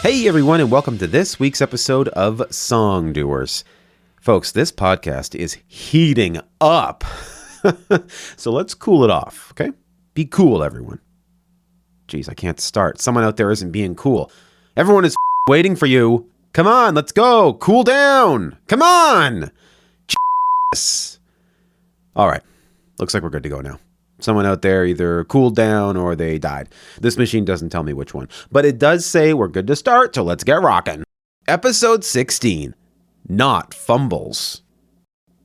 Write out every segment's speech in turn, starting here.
Hey everyone, and welcome to this week's episode of Song Doers. Folks, this podcast is heating up. So let's cool it off, okay? Be cool, everyone. Jeez, I can't start. Someone out there isn't being cool. Everyone is waiting for you. Come on, let's go. Cool down. Come on. Jesus. All right. Looks like we're good to go now. Someone out there either cooled down or they died. This machine doesn't tell me which one. But it does say we're good to start, so let's get rocking. Episode 16. Not Fumbles.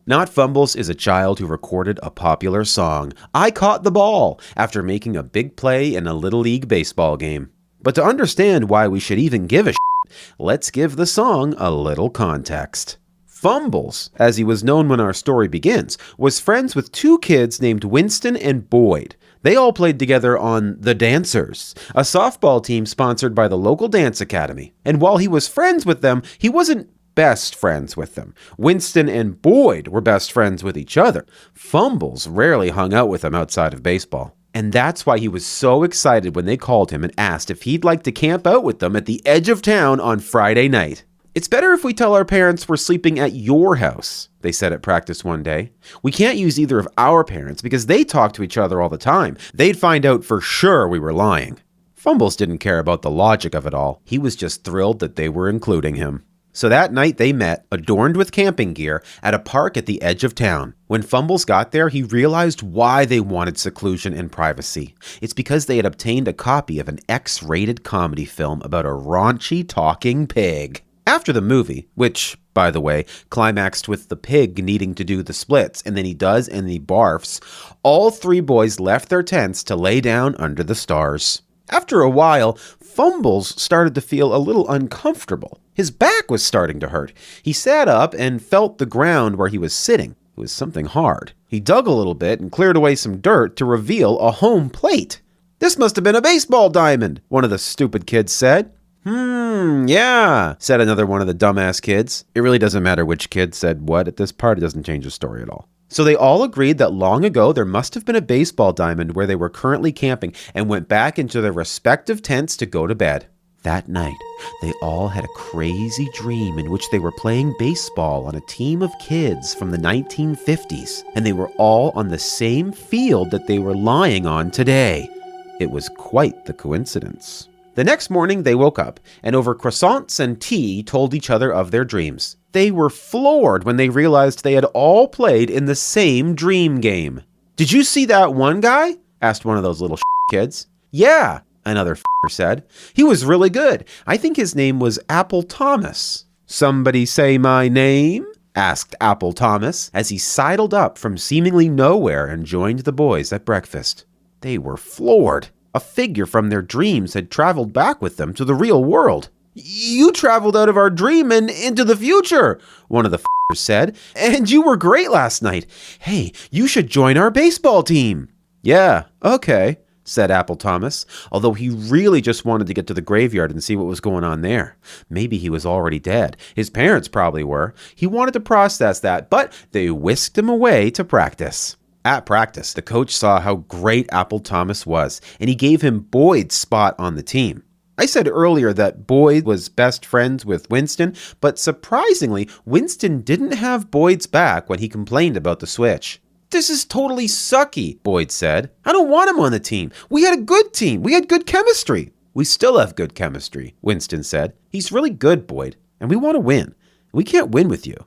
Not Fumbles is a child who recorded a popular song, I Caught the Ball, after making a big play in a Little League baseball game. But to understand why we should even give a shit, let's give the song a little context. Fumbles, as he was known when our story begins, was friends with two kids named Winston and Boyd. They all played together on The Dancers, a softball team sponsored by the local dance academy. And while he was friends with them, he wasn't best friends with them. Winston and Boyd were best friends with each other. Fumbles rarely hung out with them outside of baseball. And that's why he was so excited when they called him and asked if he'd like to camp out with them at the edge of town on Friday night. It's better if we tell our parents we're sleeping at your house, they said at practice one day. We can't use either of our parents because they talk to each other all the time. They'd find out for sure we were lying. Fumbles didn't care about the logic of it all. He was just thrilled that they were including him. So that night they met, adorned with camping gear, at a park at the edge of town. When Fumbles got there, he realized why they wanted seclusion and privacy. It's because they had obtained a copy of an X-rated comedy film about a raunchy talking pig. After the movie, which, by the way, climaxed with the pig needing to do the splits, and then he does and he barfs, all three boys left their tents to lay down under the stars. After a while, Fumbles started to feel a little uncomfortable. His back was starting to hurt. He sat up and felt the ground where he was sitting. It was something hard. He dug a little bit and cleared away some dirt to reveal a home plate. "This must have been a baseball diamond," one of the stupid kids said. Yeah, said another one of the dumbass kids. It really doesn't matter which kid said what at this part. It doesn't change the story at all. So they all agreed that long ago there must have been a baseball diamond where they were currently camping and went back into their respective tents to go to bed. That night, they all had a crazy dream in which they were playing baseball on a team of kids from the 1950s, and they were all on the same field that they were lying on today. It was quite the coincidence. The next morning, they woke up and over croissants and tea told each other of their dreams. They were floored when they realized they had all played in the same dream game. "Did you see that one guy?" asked one of those little kids. "Yeah," another said. "He was really good. I think his name was Apple Thomas." "Somebody say my name?" asked Apple Thomas as he sidled up from seemingly nowhere and joined the boys at breakfast. They were floored. A figure from their dreams had traveled back with them to the real world. "You traveled out of our dream and into the future," one of the said, "and you were great last night. Hey, you should join our baseball team." "Yeah, okay," said Apple Thomas, although he really just wanted to get to the graveyard and see what was going on there. Maybe he was already dead. His parents probably were. He wanted to process that, but they whisked him away to practice. At practice, the coach saw how great Apple Thomas was, and he gave him Boyd's spot on the team. I said earlier that Boyd was best friends with Winston, but surprisingly, Winston didn't have Boyd's back when he complained about the switch. "This is totally sucky," Boyd said. "I don't want him on the team. We had a good team. We had good chemistry." "We still have good chemistry," Winston said. "He's really good, Boyd, and we want to win. We can't win with you.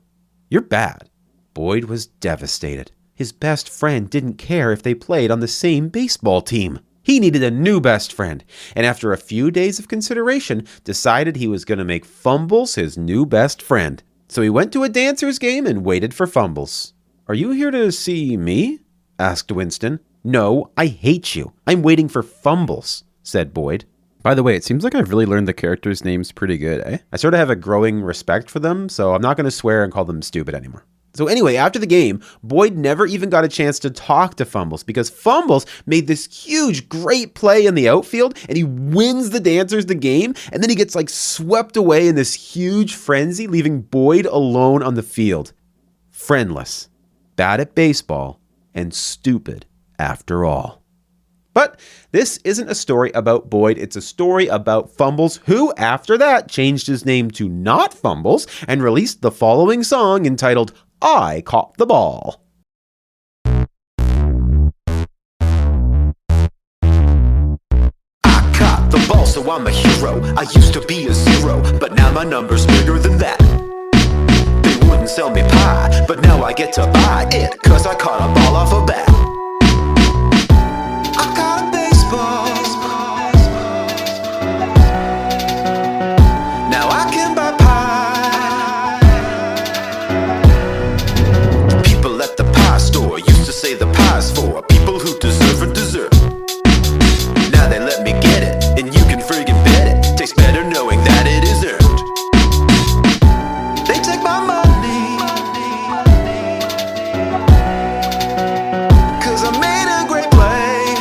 You're bad." Boyd was devastated. His best friend didn't care if they played on the same baseball team. He needed a new best friend, and after a few days of consideration, decided he was going to make Fumbles his new best friend. So he went to a Dancers game and waited for Fumbles. "Are you here to see me?" asked Winston. "No, I hate you. I'm waiting for Fumbles," said Boyd. By the way, it seems like I've really learned the characters' names pretty good, eh? I sort of have a growing respect for them, so I'm not going to swear and call them stupid anymore. So anyway, after the game, Boyd never even got a chance to talk to Fumbles because Fumbles made this huge, great play in the outfield and he wins the Dancers the game, and then he gets swept away in this huge frenzy, leaving Boyd alone on the field. Friendless, bad at baseball, and stupid after all. But this isn't a story about Boyd, it's a story about Fumbles, who after that changed his name to not Fumbles and released the following song entitled I Caught the Ball. I caught the ball, so I'm a hero. I used to be a zero, but now my number's bigger than that. They wouldn't sell me pie, but now I get to buy it, cause I caught a ball off a bat. I caught a baseball. Now I can buy pie. People at the pie store used to say the pie's for people who deserve a dessert. Now they let me get it, and you can friggin' bet it. Tastes better knowing that it is earned. They take my money, cause I made a great play.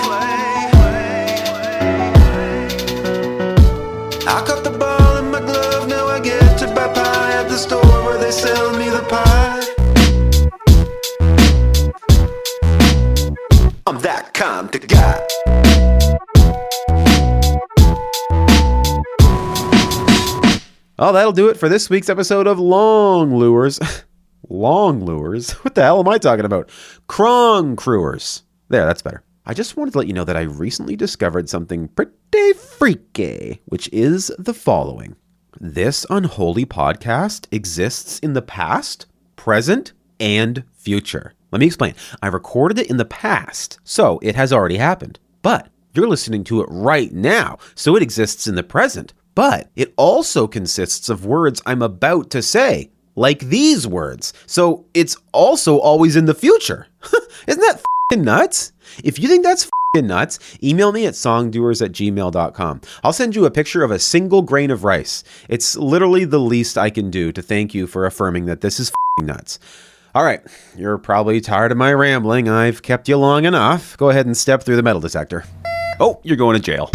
I caught the ball in my glove, now I get to buy pie at the store where they sell me the pie. I'm that kind of guy. Oh, that'll do it for this week's episode of Long Lures. Long Lures? What the hell am I talking about? Krong Crewers. There, that's better. I just wanted to let you know that I recently discovered something pretty freaky, which is the following. This unholy podcast exists in the past, present, and future. Let me explain. I recorded it in the past, so it has already happened. But you're listening to it right now, so it exists in the present. But it also consists of words I'm about to say, like these words. So it's also always in the future. Isn't that f***ing nuts? If you think that's f***ing nuts, email me at songdoers@gmail.com. I'll send you a picture of a single grain of rice. It's literally the least I can do to thank you for affirming that this is f***ing nuts. All right, you're probably tired of my rambling. I've kept you long enough. Go ahead and step through the metal detector. Oh, you're going to jail.